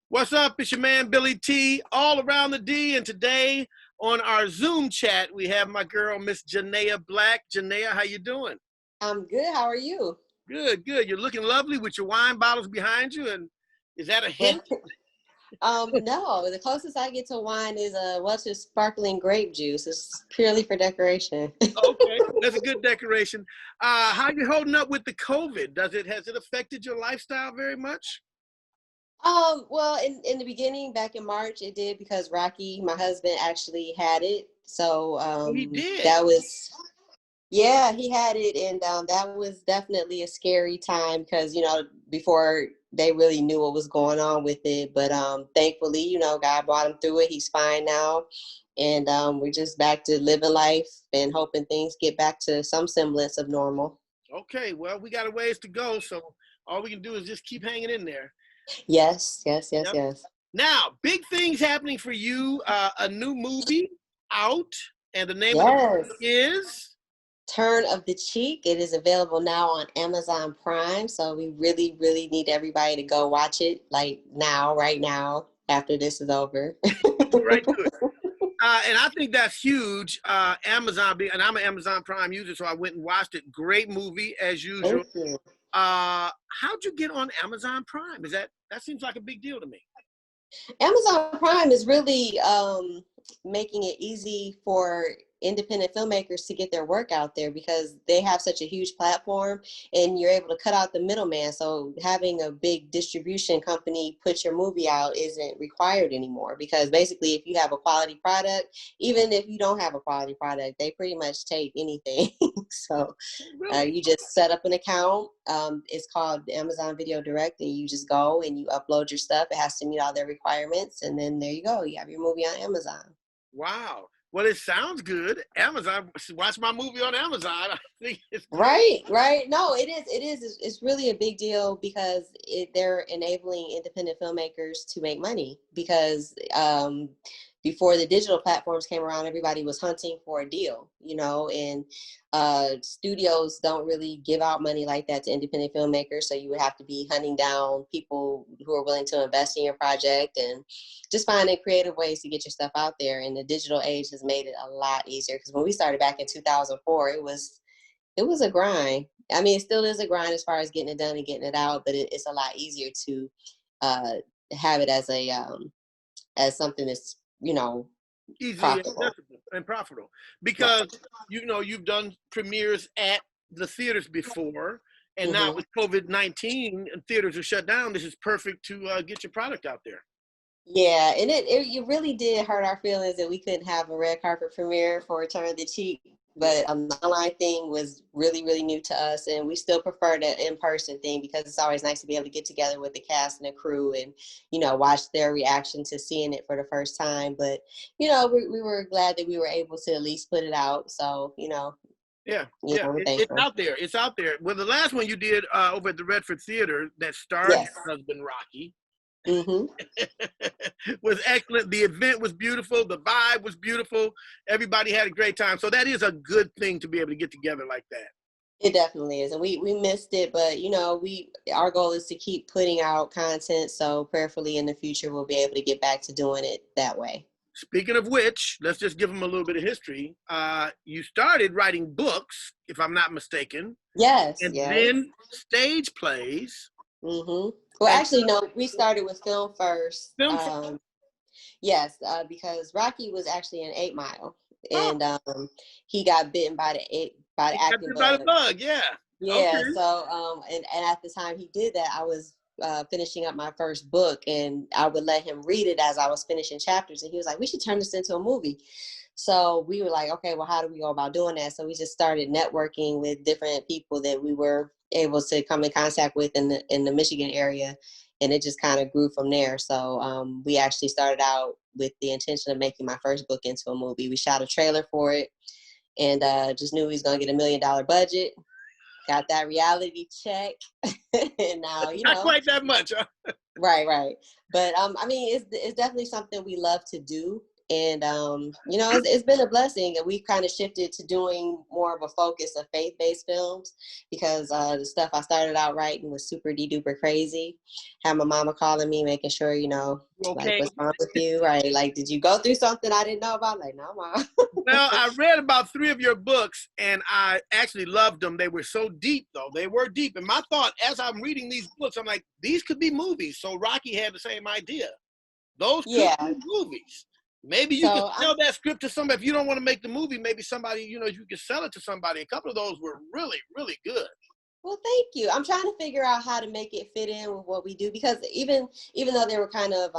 What's up? It's your man, Billy T, all around the D. And today on our Zoom chat, we have my girl, Miss Janaya Black. Janaya, how you doing? I'm good. How are you? Good, good. You're looking lovely with your wine bottles behind you. And is that a hint? No, the closest I get to wine is just sparkling grape juice. It's purely for decoration. Okay, that's a good decoration. How you holding up with the COVID? Has it affected your lifestyle very much? Well, in the beginning, back in March, it did because Rocky, my husband, actually had it. So Oh, he did. that was, yeah, he had it, and that was definitely a scary time because before they really knew what was going on with it. But thankfully, God brought him through it. He's fine now, and we're just back to living life and hoping things get back to some semblance of normal. Okay, well, we got a ways to go, so all we can do is just keep hanging in there. Yes, yes, yes, Yep. yes. Now, big things happening for you. A new movie out, and the name of the Yes. movie is Turn of the Cheek. It is available now on Amazon Prime. So we really, really need everybody to go watch it like now, right now, after this is over. right to it. And I think that's huge. Amazon, and I'm an Amazon Prime user, so I went and watched it. Great movie as usual. Thank you. How'd you get on Amazon Prime? That seems like a big deal to me? Amazon Prime is really making it easy for independent filmmakers to get their work out there because they have such a huge platform and you're able to cut out the middleman. So having a big distribution company put your movie out isn't required anymore because basically if you have a quality product, even if you don't have a quality product, they pretty much take anything. So Really? you just set up an account. It's called Amazon Video Direct, and you just go and you upload your stuff. It has to meet all their requirements, and then there you go. You have your movie on Amazon. Wow. Well, it sounds good. Amazon, watch my movie on Amazon. I think it's great. Right. No, it is. It is. It's really a big deal because they're enabling independent filmmakers to make money because before the digital platforms came around, everybody was hunting for a deal, and studios don't really give out money like that to independent filmmakers. So you would have to be hunting down people who are willing to invest in your project and just finding creative ways to get your stuff out there. And the digital age has made it a lot easier because when we started back in 2004, it was a grind. I mean, it still is a grind as far as getting it done and getting it out, but it's a lot easier to have it as something that's easy profitable. and profitable because you've done premieres at the theaters before, and now with COVID-19 and theaters are shut down, this is perfect to get your product out there. Yeah, and it really did hurt our feelings that we couldn't have a red carpet premiere for Turn of the Cheek. But the online thing was really, really new to us, and we still prefer the in-person thing because it's always nice to be able to get together with the cast and the crew and, watch their reaction to seeing it for the first time. But, we were glad that we were able to at least put it out. So, it's out there. It's out there. Well, the last one you did over at the Redford Theater that starred your husband, Rocky, was excellent. The event was beautiful. The vibe was beautiful. Everybody had a great time. So that is a good thing to be able to get together like that. It definitely is. And we missed it, but our goal is to keep putting out content. So prayerfully in the future, we'll be able to get back to doing it that way. Speaking of which, let's just give them a little bit of history. You started writing books, if I'm not mistaken. Yes. And then stage plays. Well, actually, no, we started with film first. Yes, because Rocky was actually in 8 Mile, and he got bitten by the acting bug. Yeah. Yeah. Okay. So, and at the time he did that, I was finishing up my first book, and I would let him read it as I was finishing chapters, and he was like, "We should turn this into a movie." So we were like, "Okay, well, how do we go about doing that?" So we just started networking with different people that we were able to come in contact with in the Michigan area, and it just kind of grew from there. So we actually started out with the intention of making my first book into a movie. We shot a trailer for it, and just knew we was gonna get $1 million budget. Got that reality check, and now not quite that much. Huh? Right. But I mean, it's definitely something we love to do, And it's been a blessing, and we've kind of shifted to doing more of a focus of faith-based films because the stuff I started out writing was super duper crazy. Had my mama calling me, making sure, like, what's wrong with you, right? Like, did you go through something I didn't know about? Like, no, mom. Well, I read about 3 of your books, and I actually loved them. They were so deep, though. They were deep. And my thought, as I'm reading these books, I'm like, these could be movies. So Rocky had the same idea. Those could be movies. Maybe you could sell that script to somebody. If you don't want to make the movie, maybe somebody, you could sell it to somebody. A couple of those were really, really good. Well, thank you. I'm trying to figure out how to make it fit in with what we do, because even though they were kind of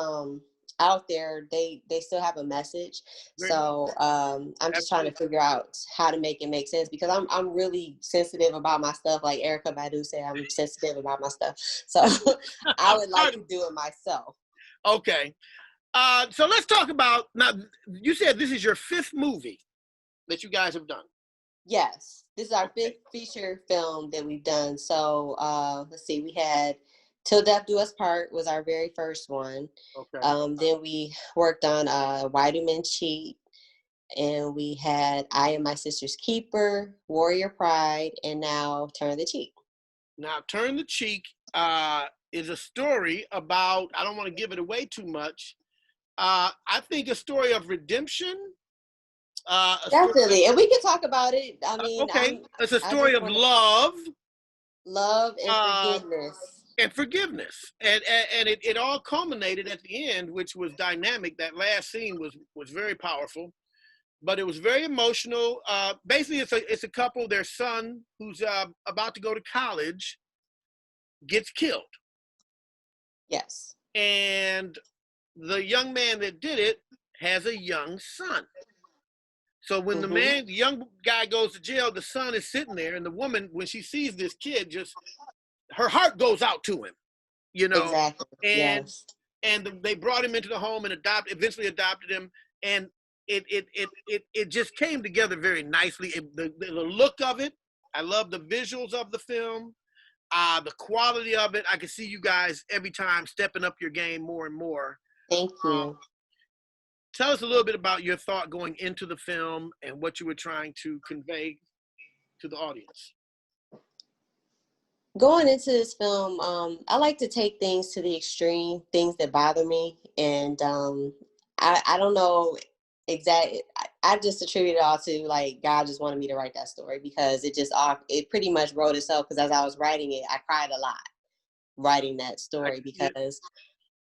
out there, they still have a message. So I'm just trying to figure out how to make it make sense, because I'm really sensitive about my stuff. Like Erykah Badu said, I'm sensitive about my stuff. So I would like to do it myself. Okay. So let's talk about, now you said this is your 5th movie that you guys have done. Yes, this is our 5th feature film that we've done. So let's see, we had Till Death Do Us Part was our very first one. Okay. Then we worked on Why Do Men Cheat, and we had I Am My Sister's Keeper, Warrior Pride, and now Turn the Cheek. Now, Turn the Cheek is a story about, I don't want to give it away too much, I think a story of redemption. Definitely, and we can talk about it. I mean, okay, it's a story of love and forgiveness. And it all culminated at the end, which was dynamic. That last scene was very powerful, but it was very emotional. Basically, it's a couple. Their son, who's about to go to college, gets killed. Yes. And the young man that did it has a young son. So when the young guy goes to jail, the son is sitting there, and the woman, when she sees this kid, just her heart goes out to him, Exactly. And they brought him into the home and eventually adopted him, and it just came together very nicely. The look of it, I love the visuals of the film, the quality of it. I can see you guys every time stepping up your game more and more. Thank you. Tell us a little bit about your thought going into the film and what you were trying to convey to the audience. Going into this film, I like to take things to the extreme, things that bother me. And I don't know exactly. I just attribute it all to, like, God just wanted me to write that story, because it pretty much wrote itself. Because as I was writing it, I cried a lot writing that story, because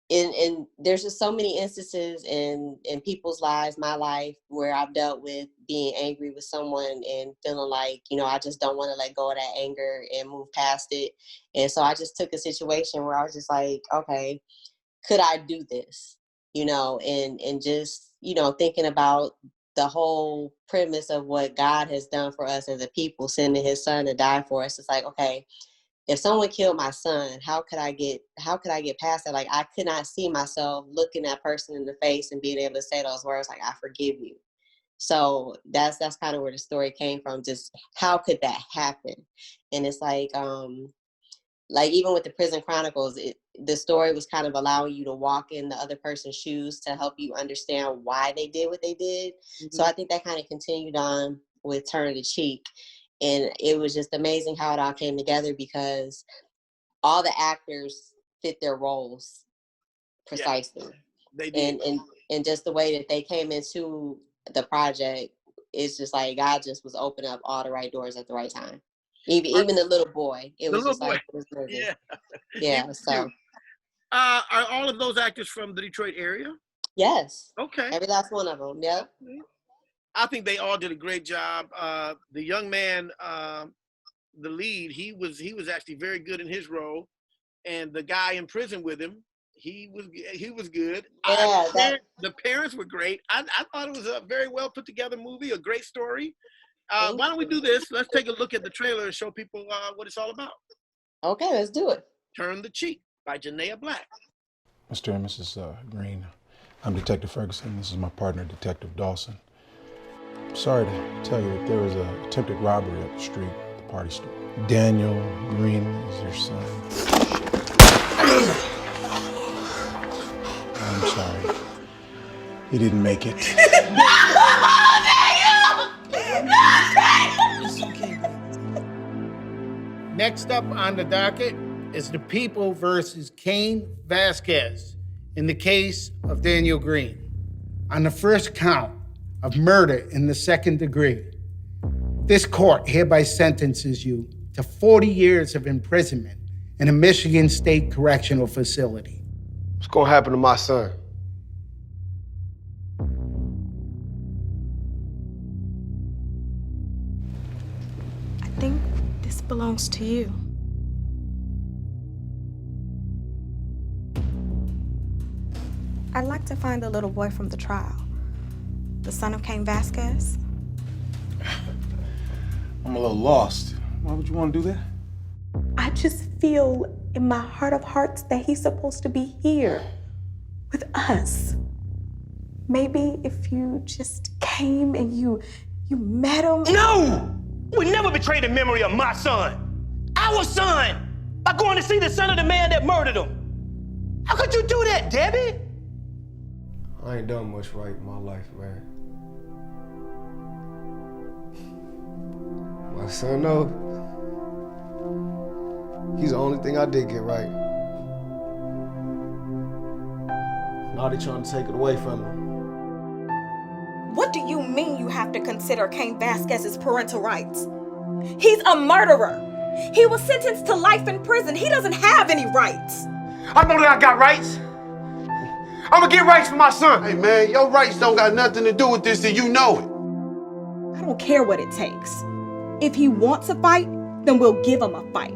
and there's just so many instances in people's lives, my life, where I've dealt with being angry with someone and feeling like, I just don't want to let go of that anger and move past it. And so I just took a situation where I was just like, okay, could I do this? And just, thinking about the whole premise of what God has done for us as a people, sending his son to die for us. It's like, okay, if someone killed my son, how could I get past that? Like, I could not see myself looking that person in the face and being able to say those words, like, I forgive you. So that's kind of where the story came from. Just how could that happen? And it's like even with the Prison Chronicles, the story was kind of allowing you to walk in the other person's shoes to help you understand why they did what they did. Mm-hmm. So I think that kind of continued on with Turn the Cheek. And it was just amazing how it all came together, because all the actors fit their roles precisely. Yeah, they did. And just the way that they came into the project, it's just like God just was opening up all the right doors at the right time. Even the little boy, it was just like, yeah. So, are all of those actors from the Detroit area? Yes. Okay. Every last one of them. Yep. I think they all did a great job. The young man, the lead, he was actually very good in his role, and the guy in prison with him, he was good. Yeah, the parents were great. I thought it was a very well put together movie, a great story. Why don't we do this? Let's take a look at the trailer and show people what it's all about. Okay, let's do it. Turn the Cheek by Janaya Black. Mr. and Mrs. Green, I'm Detective Ferguson. This is my partner, Detective Dawson. I'm sorry to tell you that there was an attempted robbery up the street at the party store. Daniel Green is your son. I'm sorry. He didn't make it. Next up on the docket is the people versus Cain Vasquez in the case of Daniel Green. On the first count of murder in the second degree, this court hereby sentences you to 40 years of imprisonment in a Michigan State Correctional Facility. What's gonna happen to my son? I think this belongs to you. I'd like to find the little boy from the trial. The son of Cain Vasquez. I'm a little lost. Why would you want to do that? I just feel in my heart of hearts that he's supposed to be here with us. Maybe if you just came and you met him. No! We never betray the memory of my son. Our son! By going to see the son of the man that murdered him. How could you do that, Debbie? I ain't done much right in my life, man. My son, though, he's the only thing I did get right. Now they trying to take it away from me. What do you mean you have to consider Cain Vasquez's parental rights? He's a murderer. He was sentenced to life in prison. He doesn't have any rights. I know that I got rights. I'm gonna get rights for my son. Hey man, your rights don't got nothing to do with this and you know it. I don't care what it takes. If he wants a fight, then we'll give him a fight.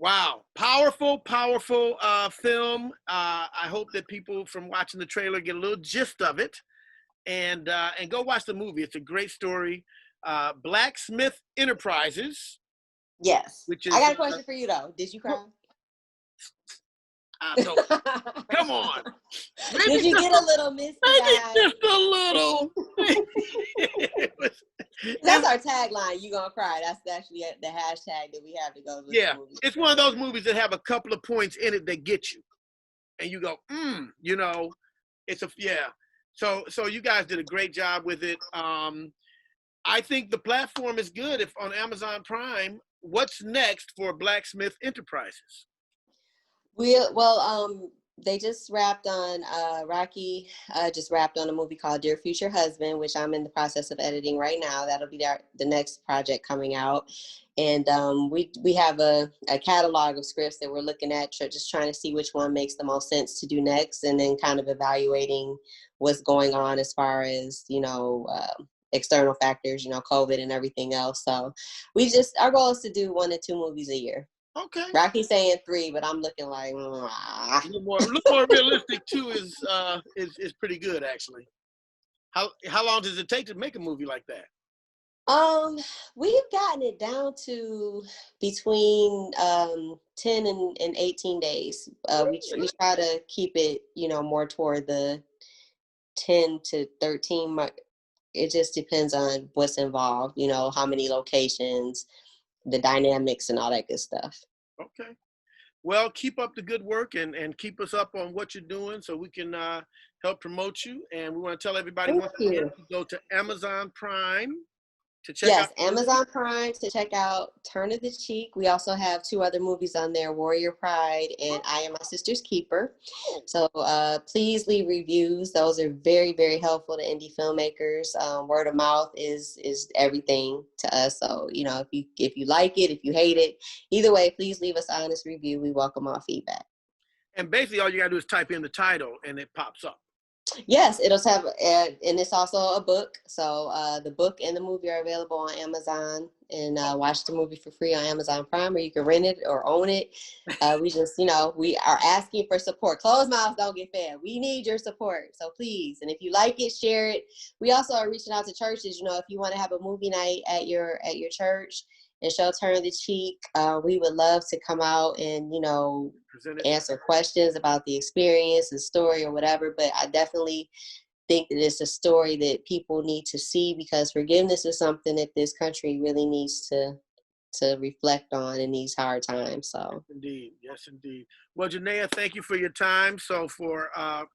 Wow, powerful film. I hope that people from watching the trailer get a little gist of it, and go watch the movie. It's a great story. Blacksmith Enterprises. Yes. Which is, I got a question for you though. Did you cry? So, come on. Maybe Did you get a little misty eyed? just a little. That's our tagline. You gonna cry? That's actually the hashtag that we have to go. Yeah, it's one of those movies that have a couple of points in it that get you, and you go, you know, it's a So you guys did a great job with it. I think the platform is good. If on Amazon Prime, what's next for Blacksmith Enterprises? They just wrapped on Rocky just wrapped on a movie called Dear Future Husband, which I'm in the process of editing right now. That'll be the next project coming out. And we have a catalog of scripts that we're looking at, just trying to see which one makes the most sense to do next, and then kind of evaluating what's going on as far as, external factors, COVID and everything else. So our goal is to do 1 to 2 movies a year. Okay. Rocky's saying 3, but I'm looking like A little more realistic too is pretty good actually. How long does it take to make a movie like that? We've gotten it down to between 10 and 18 days. We try to keep it, more toward the 10 to 13 mark. It just depends on what's involved, how many locations, the dynamics and all that good stuff. Okay. Well, keep up the good work and keep us up on what you're doing so we can help promote you. And we want to tell everybody once again to go to Amazon Prime to check out. Yes, Amazon Prime to check out Turn of the Cheek. We also have 2 other movies on there, Warrior Pride and I Am My Sister's Keeper. So please leave reviews. Those are very, very helpful to indie filmmakers. Word of mouth is everything to us. So, if you like it, if you hate it, either way, please leave us an honest review. We welcome all feedback. And basically all you gotta do is type in the title and it pops up. Yes, it'll have, and it's also a book. So the book and the movie are available on Amazon, and watch the movie for free on Amazon Prime, or you can rent it or own it. We just, we are asking for support. Closed mouths don't get fed. We need your support. So please, and if you like it, share it. We also are reaching out to churches. If you want to have a movie night at your church, and show Turn the Cheek. We would love to come out and, you know, answer questions about the experience, the story, or whatever. But I definitely think that it's a story that people need to see, because forgiveness is something that this country really needs to reflect on in these hard times. So indeed, yes indeed. Well, Janaya, thank you for your time. So for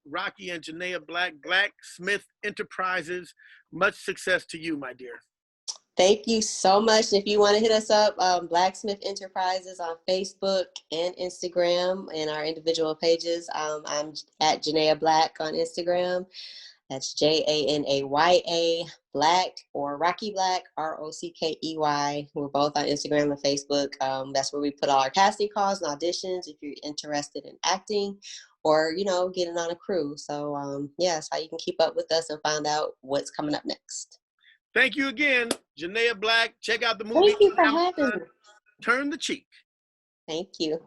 Rocky and Janaya Black, Blacksmith Enterprises, much success to you, my dear. thank you so much. If you want to hit us up, Blacksmith Enterprises on Facebook and Instagram and our individual pages. I'm at Janaya Black on Instagram. That's Janaya Black, or Rocky Black, Rockey. We're both on Instagram and Facebook. That's where we put all our casting calls and auditions if you're interested in acting or, you know, getting on a crew. So yeah, that's how you can keep up with us and find out what's coming up next. Thank you again, Janaya Black. Check out the movie. Thank you for having me. Turn the Cheek. Thank you.